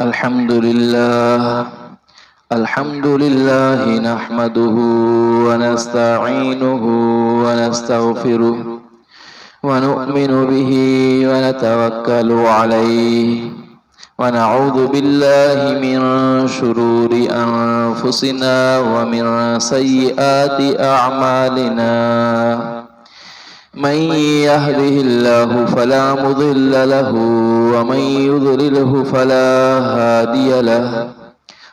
الحمد لله نحمده ونستعينه ونستغفره ونؤمن به ونتوكل عليه ونعوذ بالله من شرور أنفسنا ومن سيئات أعمالنا من يهده الله فلا مضل له ومن يضلله فلا هادي له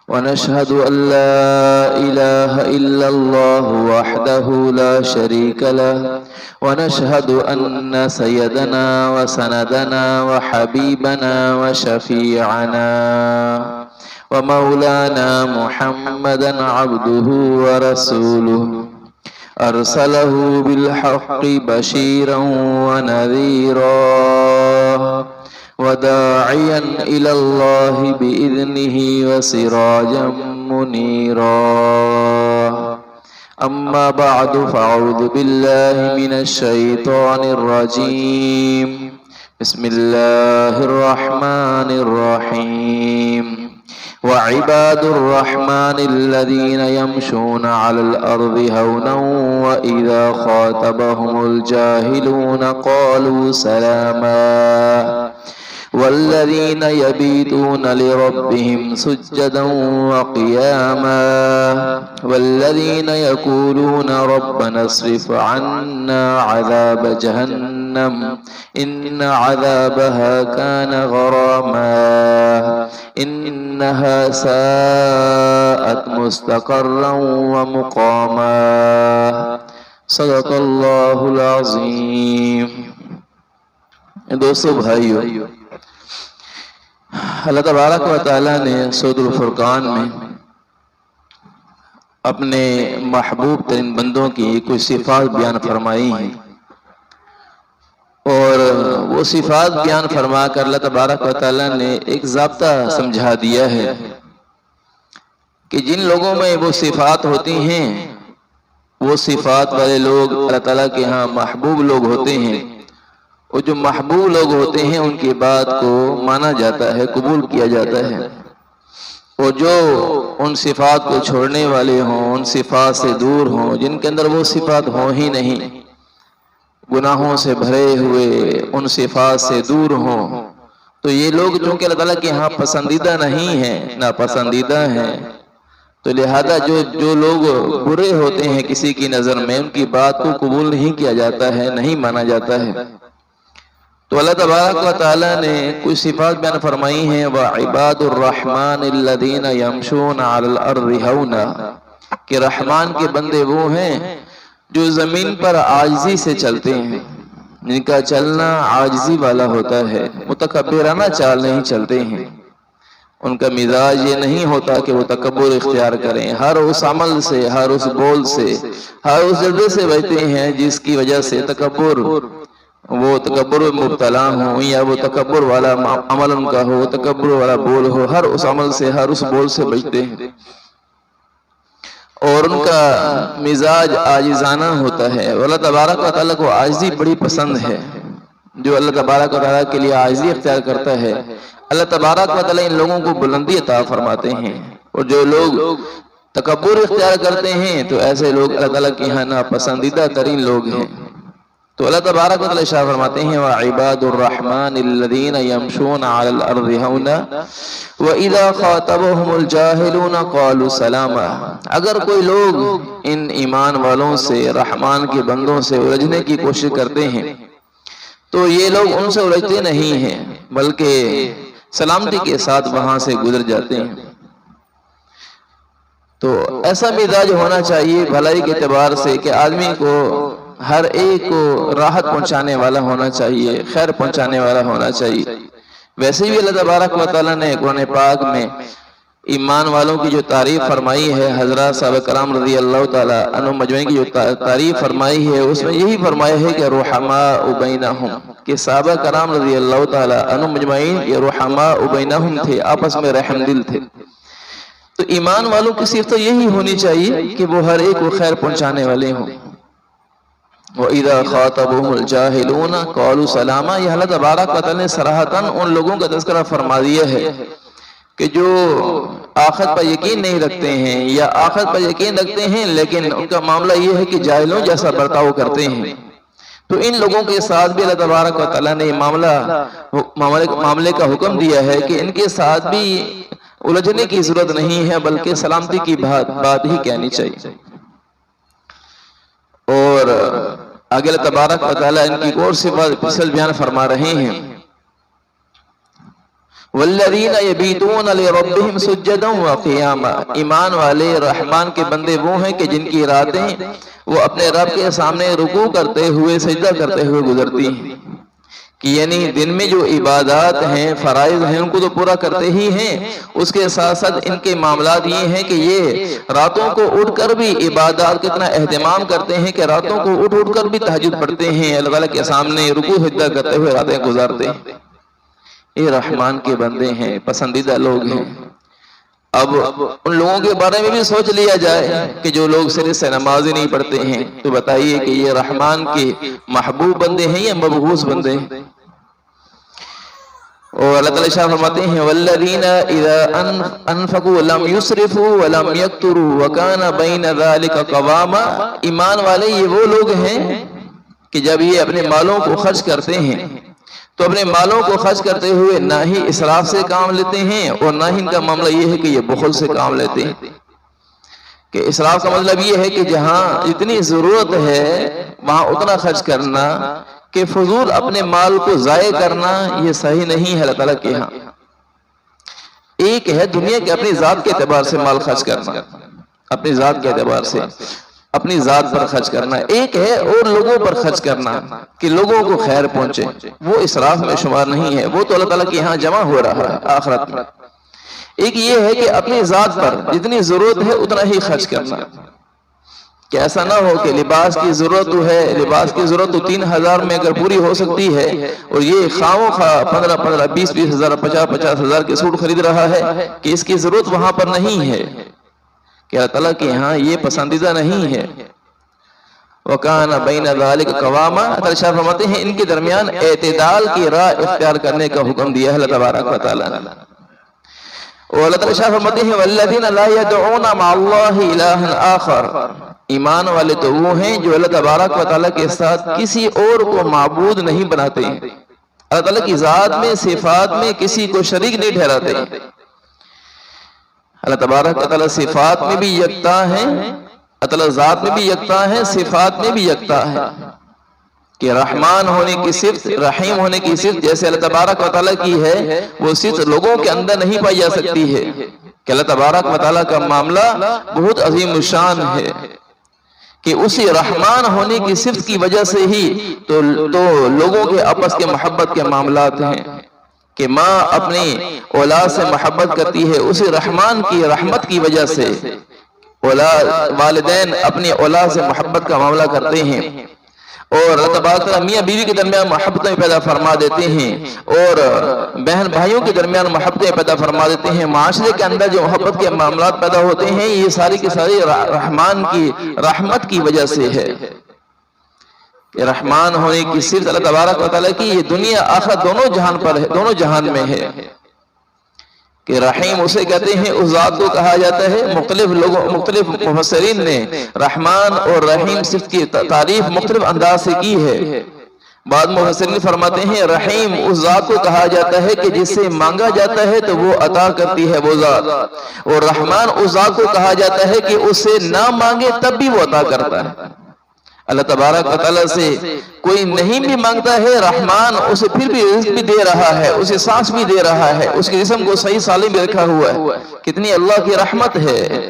ونشهد أن لا إله إلا الله وحده لا شريك له ونشهد أن سيدنا وسندنا وحبيبنا وشفيعنا ومولانا محمدا عبده ورسوله أرسله بالحق بشيرا ونذيرا وداعيا إلى الله بإذنه وسراجا منيرا أما بعد فأعوذ بالله من الشيطان الرجيم بسم الله الرحمن الرحيم وعباد الرحمن الذين يمشون على الأرض هونا وإذا خاطبهم الجاهلون قالوا سلاما والذين يبيتون لربهم سجدا وقياما والذين يقولون ربنا اصرف عنا عذاب جهنم إن عذابها كان غراما إنها ساءت مستقرا ومقاما صدق اللہ العظیم۔ دوستو بھائیو، اللہ تبارک و تعالیٰ نے سورۃ الفرقان میں اپنے محبوب ترین بندوں کی کچھ صفات بیان فرمائی ہیں، اور وہ صفات بیان فرما کر اللہ تبارک و تعالیٰ نے ایک ضابطہ سمجھا دیا ہے کہ جن لوگوں میں وہ صفات ہوتی ہیں، وہ صفات والے لوگ اللہ تعالیٰ کے ہاں محبوب لوگ ہوتے ہیں، اور جو محبوب لوگ ہوتے ہیں ان کی بات کو مانا جاتا ہے، قبول کیا جاتا ہے، اور جو ان صفات کو چھوڑنے والے ہوں، ان صفات سے دور ہوں، جن کے اندر وہ صفات ہوں ہی نہیں، گناہوں سے بھرے ہوئے ان صفات سے دور ہوں، تو یہ لوگ چونکہ اللہ تعالیٰ کے ہاں پسندیدہ نہیں ہیں، ناپسندیدہ ہیں، تو لہذا جو لوگ برے ہوتے ہیں کسی کی نظر میں، ان کی بات کو قبول نہیں کیا جاتا ہے، نہیں مانا جاتا ہے۔ تو اللہ تبارک و تعالیٰ نے کچھ صفات بیان فرمائی ہیں، وَعِبَادُ الرَّحْمَنِ الَّذِينَ يَمْشُونَ عَلَى الْأَرْضِ هَوْنًا، کہ رحمان کے بندے وہ ہیں جو زمین پر عاجزی سے چلتے ہیں، جن کا چلنا عاجزی والا ہوتا ہے، متکبرانہ چال نہیں چلتے ہیں، ان کا مزاج یہ نہیں ہوتا کہ وہ تکبر اختیار کریں، ہر اس عمل سے، ہر اس بول سے، ہر اس جذبے سے بچتے ہیں جس کی وجہ سے وہ تکبر میں مبتلا ہوں، یا وہ تکبر والا عمل ان کا ہو، تکبر والا بول ہو، ہر اس عمل سے، ہر اس بول سے بچتے ہیں، اور ان کا مزاج عاجزانہ ہوتا ہے۔ اللہ تبارک و تعالیٰ کو عاجزی بڑی پسند ہے، جو اللہ تبارک و تعالیٰ کے لیے عاجزی اختیار کرتا ہے، اللہ تبارک و تعالیٰ ان لوگوں کو بلندی عطا فرماتے ہیں، اور جو لوگ تکبر اختیار کرتے ہیں تو ایسے لوگ اللہ تعالیٰ کی یہاں ناپسندیدہ ترین لوگ ہیں۔ تو اللہ تبارک و تعالیٰ ارشاد فرماتے ہیں، وَعِبَادُ الرَّحْمَنِ الَّذِينَ يَمْشُونَ عَلَى الْأَرْضِ هَوْنًا وَإِذَا خَاطَبَهُمُ الْجَاهِلُونَ قَالُوا سَلَامًا۔ اگر کوئی لوگ ان ایمان والوں سے، رحمان کے بندوں سے الجھنے کی کوشش کرتے ہیں تو یہ لوگ ان سے الجھتے نہیں ہیں، بلکہ سلامتی کے ساتھ وہاں سے گزر جاتے ہیں۔ تو ایسا مزاج ہونا چاہیے بھلائی کے اعتبار سے کہ آدمی کو، ہر ایک کو راحت پہنچانے والا ہونا چاہیے، خیر پہنچانے والا ہونا چاہیے۔ ویسے بھی اللہ تبارک و تعالیٰ نے قرآن پاک میں ایمان والوں کی جو تعریف فرمائی ہے، حضرات صحابہ کرام رضی اللہ تعالیٰ عنہ مجمعین کی جو تعریف فرمائی ہے، اس میں یہی فرمایا ہے کہ رحماء بینہم، کہ صحابہ کرام رضی اللہ تعالیٰ عنہ مجمعین یہ رحماء بینہم تھے، آپس میں رحم دل تھے۔ تو ایمان والوں کی صفت تو یہی ہونی چاہیے کہ وہ ہر ایک کو خیر پہنچانے والے ہوں۔ وَإِذَا خَاطَبَهُمُ الْجَاهِلُونَ قَالُوا سَلَامًا، یہ اللہ تبارک و تعالیٰ نے صراحتاً ان لوگوں کا تذکرہ فرما دیا ہے کہ جو آخرت پر یقین نہیں رکھتے ہیں یا آخرت پر یقین رکھتے ہیں لیکن ان کا معاملہ یہ ہے کہ جاہلوں جیسا برتاؤ کرتے ہیں، تو ان لوگوں کے ساتھ بھی اللہ تبارک و تعالیٰ نے معاملے کا حکم دیا ہے کہ ان کے ساتھ بھی الجھنے کی ضرورت نہیں ہے، بلکہ سلامتی کی بات ہی کہنی چاہیے۔ اور آگے اللہ تبارک و تعالیٰ ان کی اور صفات فصل بیان فرما رہے ہیں، والذین یبیتون لربہم سجدا وقیاما، ایمان والے رحمان کے بندے وہ ہیں کہ جن کی راتیں وہ اپنے رب کے سامنے رکوع کرتے ہوئے سجدہ کرتے ہوئے گزرتی ہیں، کہ یعنی دن میں جو عبادات ہیں فرائض ہیں ان کو تو پورا کرتے ہی ہیں، اس کے ساتھ ساتھ ان کے معاملات یہ ہیں کہ یہ راتوں کو اٹھ کر بھی عبادات کا اتنا اہتمام کرتے ہیں کہ راتوں کو اٹھ کر بھی تہجد پڑھتے ہیں، اللہ تعالیٰ کے سامنے رکوع سجدہ کرتے ہوئے راتیں گزارتے ہیں۔ یہ رحمان کے بندے ہیں، پسندیدہ لوگ ہیں۔ اب ان لوگوں کے بارے میں بھی سوچ لیا جائے کہ جو لوگ سرے سے نماز نہیں پڑھتے ہیں، تو بتائیے کہ یہ رحمان کے محبوب بندے ہیں یا مبغوض بندے ہیں؟ اور اللہ تعالیٰ شاہ فرماتے ہیں وَالَّذِينَ إِذَا أَنفَقُوا لَمْ يُسْرِفُوا وَلَمْ يَقْتُرُوا وَكَانَ بَيْنَ ذَلِكَ قَوَامًا، ایمان والے یہ وہ لوگ ہیں کہ جب یہ اپنے مالوں کو خرچ کرتے ہیں تو اپنے مالوں کو خرچ کرتے ہوئے نہ ہی اسراف سے کام لیتے ہیں اور نہ ہی ان کا معاملہ یہ ہے کہ یہ بخل سے کام لیتے ہیں۔ کہ اسراف کا مطلب یہ ہے کہ جہاں اتنی ضرورت ہے وہاں اتنا خرچ کرنا، کہ فضول اپنے مال کو ضائع کرنا یہ صحیح نہیں ہے اللہ تعالیٰ کے ہاں۔ ایک ہے دنیا کے اپنی ذات کے اعتبار سے مال خرچ کرنا، اپنی ذات کے اعتبار سے اپنی ذات پر خرچ کرنا، ایک ہے اور لوگوں پر خرچ کرنا کہ لوگوں کو خیر پہنچے، وہ اسراف میں شمار نہیں ہے، وہ تو اللہ تعالیٰ کے یہاں جمع ہو رہا ہے آخرت میں۔ ایک یہ ہے کہ اپنی ذات پر جتنی ضرورت ہے اتنا ہی خرچ کرنا، کہ ایسا نہ ہو کہ لباس کی ضرورت ہے، لباس کی ضرورت تو 3000 میں اگر پوری ہو سکتی ہے اور یہ خواہ خواہ 15 20 ہزار 50 ہزار کے سوٹ خرید رہا ہے کہ اس کی ضرورت وہاں پر نہیں ہے، کہ اللہ تعالیٰ کے یہاں یہ پسندیدہ نہیں ہے۔ وَكَانَ بَيْنَ ذَلِكَ قَوَامًا، اللہ شاہ فرماتے ہیں ان کے درمیان اعتدال کی راہ اختیار کرنے کا حکم دیا ہے اللہ تبارک و تعالیٰ نے۔ اور اللہ تعالیٰ شاہ فرماتے ہیں وَالَّذِينَ لَا يَدْعُونَ مَعَ اللَّهِ إِلَٰهًا آخَرَ، ایمان والے تو وہ ہیں جو اللہ تبارک و تعالیٰ کے ساتھ کسی اور کو معبود نہیں بناتے ہیں، اللہ تعالیٰ کی ذات میں صفات میں کسی کو شریک نہیں ٹھہراتے ہیں۔ اللہ تبارک و تعالیٰ صفات میں بھی یکتا ہے، اللہ تعالیٰ ذات میں بھی یکتا ہے، صفات میں بھی یکتا ہے، کہ رحمان ہونے کی صفت، رحیم ہونے کی صفت جیسے اللہ تبارک و تعالیٰ کی ہے وہ صفت لوگوں کے اندر نہیں پائی جا سکتی ہے، کہ اللہ تبارک و تعالیٰ کا معاملہ بہت عظیم الشان ہے، کہ اسی رحمان ہونے کی صفت کی وجہ سے ہی تو لوگوں کے آپس کے محبت کے معاملات ہیں، کہ ماں اپنی اولاد سے محبت کرتی ہے اسی رحمان کی رحمت کی وجہ سے، والدین اپنی اولاد سے محبت کا معاملہ کرتے ہیں، اور اللہ تبارک تعالیٰ میاں بیوی کے درمیان محبتیں پیدا فرما دیتے ہیں، اور بہن بھائیوں کے درمیان محبتیں پیدا فرما دیتے ہیں، معاشرے کے اندر جو محبت کے معاملات پیدا ہوتے ہیں یہ ساری کی ساری رحمان کی رحمت کی وجہ سے ہے، کہ رحمان ہونے کی صرف اللہ تبارک و تعالیٰ کی یہ دنیا آخرت دونوں جہان پر ہے، دونوں جہان میں ہے، کہ رحیم اسے کہتے ہیں، اس ذات کو کہا جاتا ہے۔ مختلف مفسرین نے رحمان اور رحیم صفت کی تعریف مختلف انداز سے کی ہے۔ بعض مفسرین فرماتے ہیں رحیم اس ذات کو کہا جاتا ہے کہ جس سے مانگا جاتا ہے تو وہ عطا کرتی ہے وہ ذات، اور رحمان اس ذات کو کہا جاتا ہے کہ اس سے نہ مانگے تب بھی وہ عطا کرتا ہے۔ اللہ تبارک و تعالیٰ سے کوئی نہیں بھی مانگتا ہے، رحمان اسے پھر بھی رزق بھی دے رہا ہے، اسے سانس بھی دے رہا ہے، اس کے جسم کو صحیح سالم بھی رکھا ہوا ہے، کتنی اللہ کی رحمت ہے۔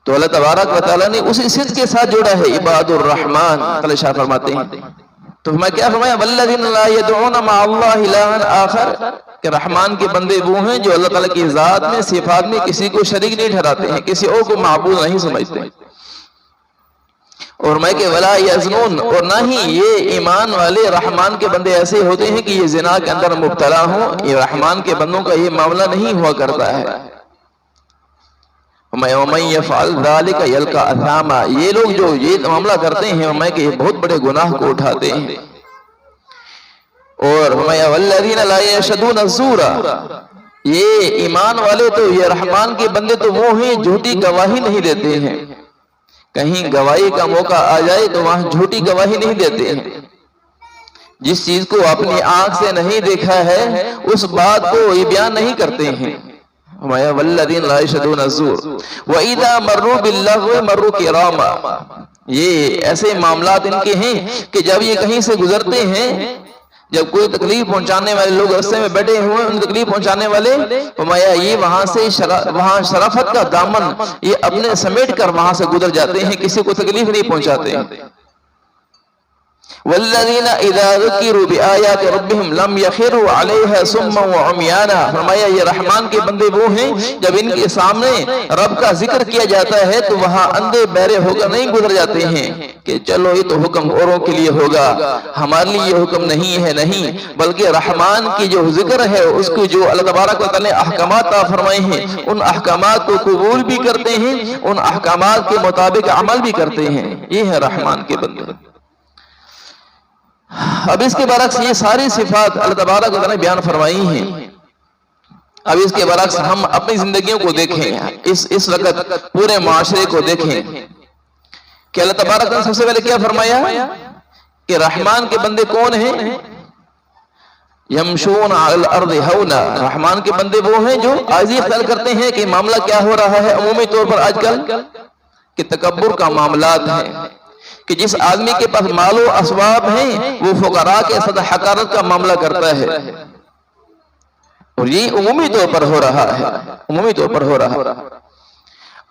تو اللہ تبارک و تعالیٰ نے اسی صفت کے ساتھ جوڑا ہے عباد الرحمن، تعالیٰ شاہ فرماتے ہیں۔ تو میں کیا فرمایا وَالَّذِينَ لَا يَدْعُونَ مَعَ اللَّهِ إِلَٰهًا آخَرَ، کہ رحمان کے بندے وہ ہیں جو اللہ تعالیٰ کی ذات میں صفات میں کسی کو شریک نہیں ٹھہراتے ہیں، کسی اور کو معبود نہیں سمجھتے، اور میں کہ ولا یزنون، اور نہ ہی یہ ایمان والے رحمان کے بندے ایسے ہوتے ہیں کہ یہ زنا کے اندر مبتلا ہوں، یہ رحمان کے بندوں کا یہ معاملہ نہیں ہوا کرتا ہے۔ وَمَن يَفْعَلْ ذَلِكَ يَلْقَ أَثَامًا، یہ لوگ جو یہ معاملہ کرتے ہیں میں کہ یہ بہت بڑے گناہ کو اٹھاتے ہیں۔ اور وَالَّذِينَ لَا يَشْهَدُونَ الزُّورَ، یہ ایمان والے تو، یہ رحمان کے بندے تو وہ ہیں جھوٹی گواہی نہیں دیتے ہیں. کہیں گواہی کا موقع آ جائے تو وہاں جھوٹی گواہی نہیں دیتے ہیں. جس چیز کو اپنی آنکھ سے نہیں دیکھا ہے اس بات کو یہ بیان نہیں کرتے ہیں. والذین لا یشهدون الزور وَإِذَا مَرُّوا بِاللَّغْوِ مَرُّوا كِرَامًا. یہ ایسے معاملات ان کے ہیں کہ جب یہ کہیں سے گزرتے ہیں، جب کوئی تکلیف پہنچانے والے لوگ راستے میں بیٹھے ہوئے ان تکلیف پہنچانے والے، فرمایا یہ وہاں سے وہاں شرافت کا دامن یہ اپنے سمیٹ کر وہاں سے گزر جاتے ہیں، کسی کو تکلیف نہیں پہنچاتے ہیں. والذین اذا ذکروا بآیات ربهم لم یخروا علیہا صما وعمیانا. فرمایا یہ رحمان کے بندے وہ ہیں جب ان کے سامنے رب کا ذکر کیا جاتا ہے تو وہاں اندھے بہرے ہو کر نہیں گزر جاتے ہیں کہ چلو یہ تو حکم اوروں کے لیے ہوگا، ہمارے لیے یہ حکم نہیں ہے. نہیں، بلکہ رحمان کی جو ذکر ہے اس کو جو اللہ تبارک و تعالی نے احکامات عطا فرمائے ہیں ان احکامات کو قبول بھی کرتے ہیں، ان احکامات کے مطابق عمل بھی کرتے ہیں. یہ ہے رحمان کے بندے. اب اس کے برعکس یہ ساری صفات اللہ تبارک و تعالی نے بیان فرمائی ہیں. اب اس کے برعکس ہم اپنی زندگیوں کو دیکھیں، اس وقت پورے معاشرے کو دیکھیں کہ اللہ تبارک و تعالی نے سب سے پہلے کیا فرمایا کہ رحمان کے بندے کون ہیں؟ یمشون علی الارض ہونا. رحمان کے بندے وہ ہیں جو عاجزی اختیار کرتے ہیں. کہ معاملہ کیا ہو رہا ہے عمومی طور پر آج کل کہ تکبر کا معاملات ہیں، کہ جس آدمی کے پاس مال و اسباب ہیں وہ فقراء کے ساتھ حقارت کا معاملہ کرتا ہے، اور یہ عمومی طور پر ہو رہا ہے، عمومی طور پر ہو رہا ہے.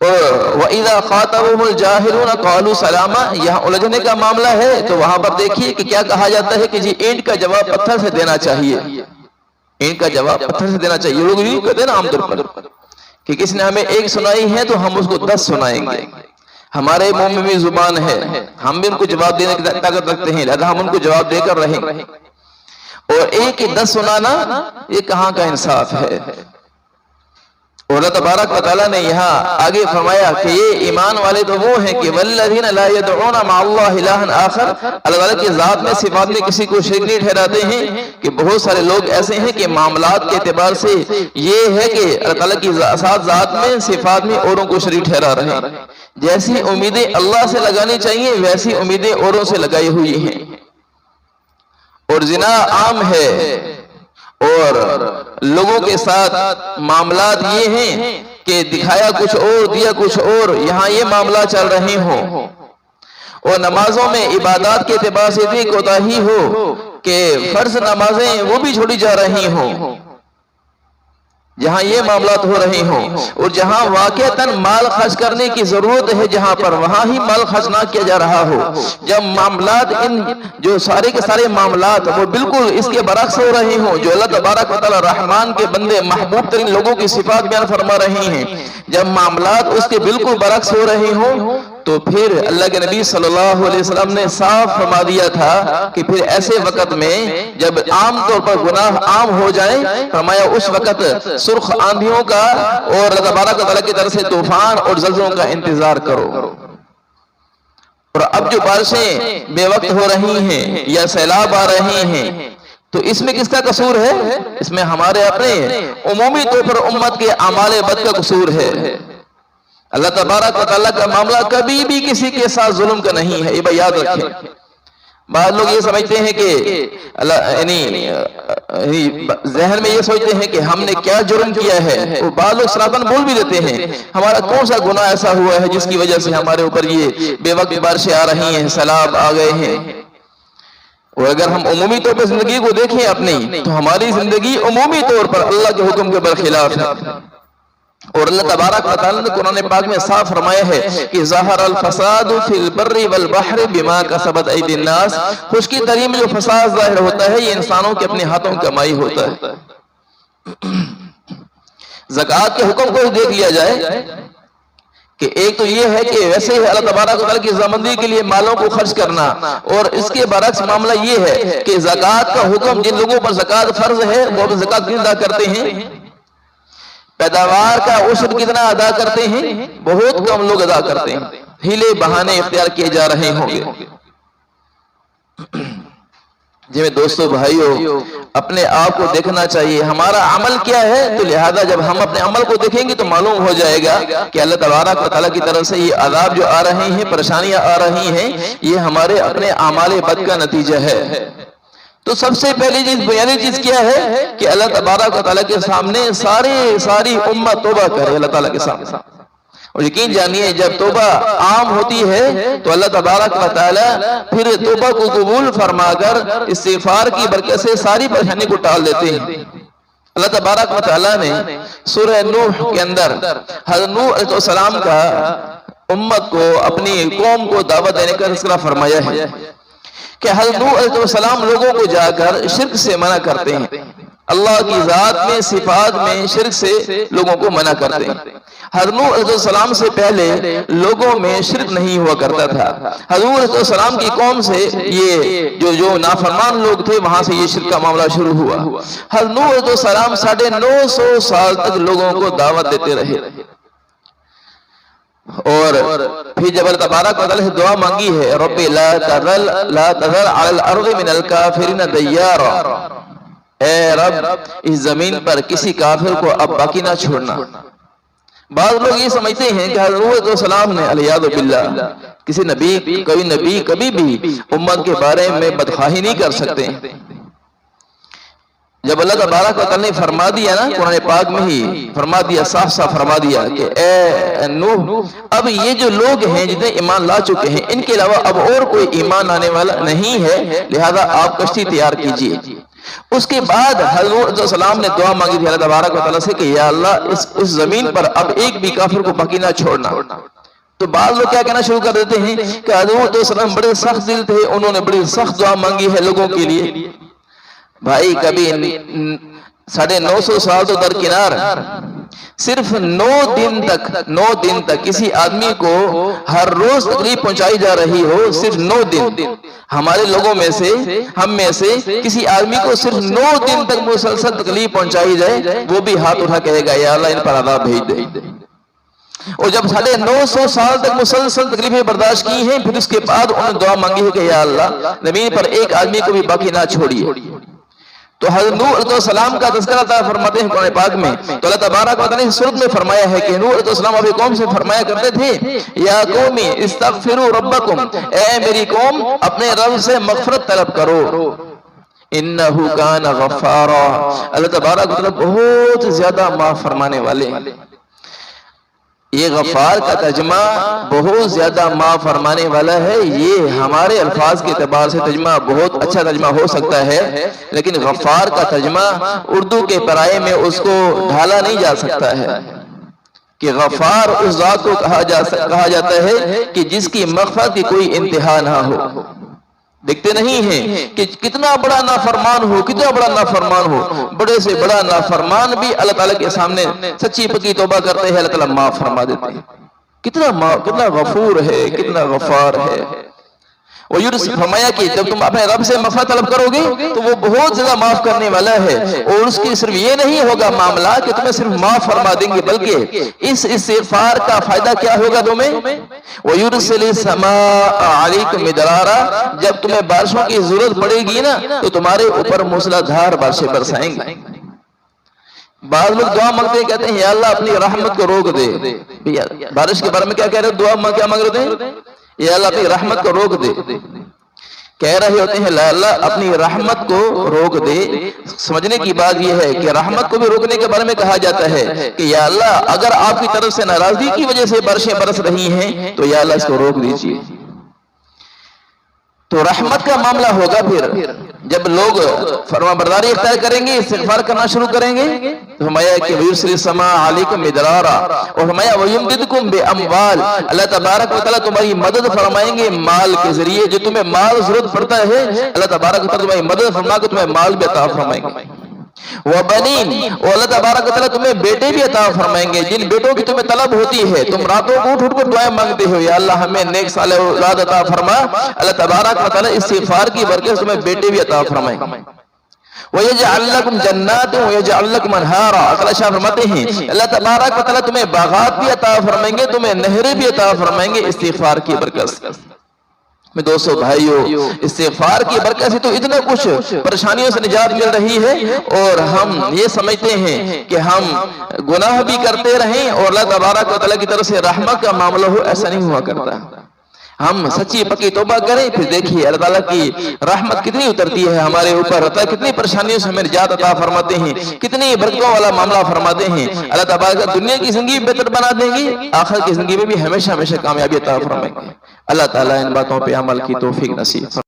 وَإِذَا خَاطَبَهُمُ الْجَاهِلُونَ قَالُوا سَلَامًا. یہاں الجھنے کا معاملہ ہے تو وہاں پر دیکھیے کہ کیا کہا جاتا ہے کہ جی اینٹ کا جواب پتھر سے دینا چاہیے، اینٹ کا جواب پتھر سے دینا چاہیے. لوگ یوں کہتے ہیں نا عام طور پر کہ کسی نے ہمیں ایک سنائی ہے تو ہم اس کو 10 سنائیں گے. ہمارے منہ میں بھی زبان ہے، ہم بھی ان کو جواب دینے کی طاقت رکھتے ہیں، لہذا ہم ان کو جواب دے کر رہیں. اور ایک ہی 10 سنانا یہ کہاں کا انصاف ہے. اور اللہ تبارک و تعالیٰ نے یہاں آگے فرمایا کہ یہ ایمان والے تو وہ ہیں کہ والذین لا یدعون مع اللہ الہا آخر. اللہ تعالیٰ کی ذات میں صفات میں کسی کو شریک نہیں ٹھہراتے ہیں. کہ بہت سارے لوگ ایسے ہیں کہ معاملات کے اعتبار سے یہ ہے کہ اللہ تعالیٰ کی ذات میں صفات میں اوروں کو شریک ٹھہرا رہے ہیں. جیسی امیدیں اللہ سے لگانی چاہیے ویسی امیدیں اوروں سے لگائی ہوئی ہیں. اور زنا عام ہے اور لوگوں کے ساتھ معاملات یہ ہیں کہ دکھایا کچھ اور دیا کچھ اور. یہاں یہ معاملہ چل رہے ہوں اور نمازوں میں عبادات کے اعتبار سے اتنی کوتاہی ہو کہ فرض نمازیں وہ بھی چھوڑی جا رہی ہوں. جہاں یہ معاملات ہو رہے ہوں اور جہاں واقعتاً مال خرچ کرنے کی ضرورت ہے جہاں پر وہاں ہی مال خرچ نہ کیا جا رہا ہو. جب معاملات ان جو سارے کے سارے معاملات وہ بالکل اس کے برعکس ہو رہے ہوں جو اللہ تبارک و تعالی رحمان کے بندے محبوب ترین لوگوں کی صفات بیان فرما رہے ہیں، جب معاملات اس کے بالکل برعکس ہو رہے ہوں تو پھر اللہ کے نبی صلی اللہ علیہ وسلم نے صاف فرما دیا تھا کہ پھر ایسے وقت میں جب عام طور پر گناہ عام ہو جائیں، فرمایا اس وقت سرخ آندھیوں کا اور اللہ تبارک و تعالیٰ کی طرف سے طوفان اور زلزلوں کا انتظار کرو. اور اب جو بارشیں بے وقت ہو رہی ہیں یا سیلاب آ رہے ہیں تو اس میں کس کا قصور ہے؟ اس میں ہمارے اپنے عمومی طور پر امت کے اعمال بد کا قصور ہے. اللہ تبارک و تعالیٰ کا معاملہ کبھی بھی کسی کے ساتھ ظلم کا نہیں ہے، یہ بات یاد رکھیں. بعض لوگ یہ سمجھتے ہیں کہ ذہن میں یہ سوچتے ہیں کہ ہم نے کیا جرم کیا ہے، اور بعض لوگ صراحتاً بول بھی دیتے ہیں ہمارا کون سا گناہ ایسا ہوا ہے جس کی وجہ سے ہمارے اوپر یہ بے وقت بارشیں آ رہی ہیں، سیلاب آ گئے ہیں. اور اگر ہم عمومی طور پر زندگی کو دیکھیں اپنی تو ہماری زندگی عمومی طور پر اللہ کے حکم کے برخلاف ہے. اور اللہ تبارک و تعالیٰ نے قرآن پاک میں صاف فرمایا ہے کہ ظاہر الفساد فی البر والبحر بما کسبت ایدی الناس. خشکی تری میں جو فساد ظاہر ہوتا ہے یہ انسانوں کے اپنے ہاتھوں کی کمائی ہوتا ہے. زکوٰۃ کے حکم کو دیکھ لیا جائے کہ ایک تو یہ ہے کہ ویسے ہی اللہ تبارک و تعالیٰ کی رضامندی کے لیے مالوں کو خرچ کرنا، اور اس کے برعکس معاملہ یہ ہے کہ زکوٰۃ کا حکم جن لوگوں پر زکوٰۃ فرض ہے وہ زکوٰۃ کیوں ادا کرتے ہیں؟ پیداوار کا عشر کتنا ادا کرتے ہیں؟ بہت کم لوگ ادا کرتے ہیں. ہیلے بہانے اختیار کیے جا رہے ہوں گے. جی دوستو بھائیو، اپنے آپ کو دیکھنا چاہیے ہمارا عمل کیا ہے، تو لہذا جب ہم اپنے عمل کو دیکھیں گے تو معلوم ہو جائے گا کہ اللہ تبارک و تعالیٰ کی طرف سے یہ عذاب جو آ رہے ہیں، پریشانیاں آ رہی ہیں، یہ ہمارے اپنے اعمال بد کا نتیجہ ہے۔ تو سب سے پہلی چیز، بنیادی چیز کیا ہے کہ اللہ تبارک و تعالیٰ کے سامنے ساری امت توبہ کرے اللہ تعالیٰ کے سامنے۔ اور یقین جانیے جب توبہ عام ہوتی ہے تو اللہ تبارک و تعالیٰ پھر توبہ کو قبول فرما کر استغفار کی برکت سے ساری پریشانی کو ٹال دیتے ہیں۔ اللہ تبارک و تعالیٰ نے سورہ نوح کے اندر حضرت نوح علیہ السلام کا امت کو، اپنی قوم کو دعوت دینے کا تذکرہ فرمایا ہے کہ حضرت نوح علیہ السلام لوگوں کو جا کر شرک سے منع کرتے ہیں، اللہ کی ذات میں، صفات میں شرک سے لوگوں کو منع کرتے ہیں۔ حضرت نوح علیہ السلام سے پہلے لوگوں میں شرک نہیں ہوا کرتا تھا۔ حضرت نوح علیہ السلام کی قوم سے یہ جو نافرمان لوگ تھے وہاں سے یہ شرک کا معاملہ شروع ہوا۔ حضرت نوح علیہ السلام 950 سال تک لوگوں کو دعوت دیتے رہے، اور پھر جب اللہ تبارک و تعالیٰ سے دعا مانگی ہے رب لا تذر علی الارض من الکافرین دیارا، اے رب اس زمین پر کسی کافر کو اب باقی نہ چھوڑنا۔ بعض لوگ یہ سمجھتے ہیں کہ حضرت نوح علیہ السلام نے علیہ باللہ کسی نبی کبھی بھی امت کے بارے میں بدخواہی نہیں کر سکتے۔ جب اللہ تبارک و تعالیٰ نے فرما دیا نا، قرآن پاک میں ہی فرما دیا، صاف صاف فرما دیا کہ اے نوح اب یہ جو لوگ ہیں جتنے ایمان لا چکے ہیں ان کے علاوہ اب اور کوئی ایمان آنے والا نہیں ہے، لہذا آپ کشتی تیار کیجئے۔ اس کے بعد حضرت نوح علیہ السلام نے دعا مانگی تھی اللہ تبارک و تعالیٰ سے کہ یا اللہ اس زمین پر اب ایک بھی کافر کو باقی نہ چھوڑنا۔ تو بعض لوگ کیا کہنا شروع کر دیتے ہیں کہ حضرت نوح علیہ السلام بڑے سخت دل تھے، انہوں نے بڑی سخت دعا مانگی ہے لوگوں کے لیے۔ بھائی کبھی 950 سال تو درکنار، صرف 9 دن تک کسی آدمی کو ہر روز تکلیف پہنچائی جا رہی ہو، صرف 9 دن ہمارے لوگوں میں سے، ہم میں سے کسی آدمی کو صرف 9 دن تک مسلسل تکلیف پہنچائی جائے، وہ بھی ہاتھ اٹھا کہے گا یا اللہ ان پر عذاب بھیج دے۔ اور جب 950 سال تک مسلسل تکلیفیں برداشت کی ہیں، پھر اس کے بعد انہوں نے دعا مانگی ہے کہ یا اللہ زمین پر ایک آدمی کو بھی باقی نہ چھوڑیے۔ تو حضرت نوح علیہ السلام کا تذکرہ تعالیٰ فرماتے ہیں قرآن پاک میں، تو اللہ تبارک و تعالیٰ نے سورت میں فرمایا ہے کہ نوح علیہ السلام اپنی قوم سے فرمایا کرتے تھے یا قومی استغفروا ربکم، اے میری قوم اپنے رب سے مغفرت طلب کرو، انہو کان غفارا، اللہ تبارک و تعالیٰ بہت زیادہ معاف فرمانے والے ہیں۔ یہ غفار کا ترجمہ بہت زیادہ معاف فرمانے والا ہے، یہ ہمارے الفاظ کے اعتبار سے ترجمہ بہت اچھا ترجمہ ہو سکتا ہے، لیکن غفار کا ترجمہ اردو کے پرائے میں اس کو ڈھالا نہیں جا سکتا ہے کہ غفار اس ذات کو کہا جاتا ہے کہ جس کی مغفرت کی کوئی انتہا نہ ہو۔ دیکھتے نہیں ہیں کہ کتنا بڑا نافرمان ہو، بڑے سے بڑا نافرمان بھی اللہ تعالیٰ کے سامنے سچی پکی توبہ کرتے ہیں، اللہ تعالیٰ معاف فرما دیتے ہیں۔ کتنا غفور ہے، کتنا غفار ہے۔ وَيُرْسِ فرمایا کہ جب تم اپنے رب سے مغفرت طلب کرو گے تو وہ بہت زیادہ معاف کرنے والا ہے، اور اس کی صرف یہ نہیں ہوگا معاملہ کہ تمہیں صرف معاف فرما دیں گے، بلکہ اس استغفار کا فائدہ کیا ہوگا تمہیں؟ وَيُرْسِلِ السَّمَاءَ عَلَيْكُمْ مِدْرَارًا، جب تمہیں بارشوں کی ضرورت پڑے گی نا تو تمہارے اوپر موسلادھار بارشیں برسائیں گے۔ بعض لوگ دعا مانگتے ہیں، کہتے ہیں یا اللہ اپنی رحمت کو روک دے۔ بارش کے بارے میں کیا کہہ رہے ہیں؟ دعا کیا مانگ رہے ہیں؟ یا اللہ اپنی رحمت کو روک دے۔ کہہ رہے ہوتے ہیں یا اللہ اپنی رحمت کو روک دے۔ سمجھنے کی بات یہ ہے کہ رحمت کو بھی روکنے کے بارے میں کہا جاتا ہے کہ یا اللہ اگر آپ کی طرف سے ناراضگی کی وجہ سے بارشیں برس رہی ہیں تو یا اللہ اس کو روک دیجیے۔ تو رحمت کا معاملہ ہوگا پھر جب لوگ فرما برداری اختیار کریں گے، استغفار کرنا شروع کریں گے، تو فرمایا کہ وَيُرْسِلِ السَّمَاءَ عَلَيْكُمْ مِدْرَارًا، اور فرمایا وَيُمْدِدْكُمْ بِأَمْوَالٍ، اللہ تبارک و تعالیٰ تمہاری مدد فرمائیں گے مال کے ذریعے، جو تمہیں مال ضرورت پڑتا ہے اللہ تبارک و تعالیٰ تمہاری مدد فرما کے تمہیں مال بھی عطا فرمائیں گے۔ وَبَنِينَ، اور اللہ تبارک و تعالیٰ تمہیں بیٹے بھی عطا فرمائیں گے، جن بیٹوں کی تمہیں طلب ہوتی ہے، تم راتوں کو اٹھ کر دعائیں مانگتے ہو یا اللہ ہمیں نیک صالح اولاد عطا فرما، اللہ تبارک و تعالیٰ استغفار کی برکت سے تمہیں بیٹے بھی عطا فرمائیں گے۔ وَيَجْعَلْ لَكُمْ جَنَّاتٍ وَيَجْعَلْ لَكُمْ أَنْهَارًا، اللہ شاہ فرماتے ہیں اللہ تبارک و تعالیٰ تمہیں باغات بھی عطا فرمائیں گے، تمہیں نہریں بھی عطا فرمائیں گے استغفار کی برکت سے۔ میں دوستو بھائیو، استغفار کی برکت سے تو اتنا کچھ پریشانیوں سے نجات مل رہی ہے، اور ہم یہ سمجھتے ہیں کہ ہم گناہ بھی کرتے رہیں اور اللہ تبارک و تعالیٰ کی طرف سے رحمت کا معاملہ ہو، ایسا نہیں ہوا کرتا۔ ہم سچی پکی توبہ کریں، پھر دیکھیے اللہ تعالیٰ کی رحمت کتنی اترتی ہے ہمارے اوپر، کتنی پریشانیوں سے ہمیں نجات عطا فرماتے ہیں، کتنی برکتوں والا معاملہ فرماتے ہیں۔ اللہ تبارک دنیا کی زندگی بہتر بنا دیں گی، آخر کی زندگی میں بھی ہمیشہ ہمیشہ کامیابی عطا فرمائیں گے۔ اللہ تعالیٰ ان باتوں پہ عمل کی توفیق نصیب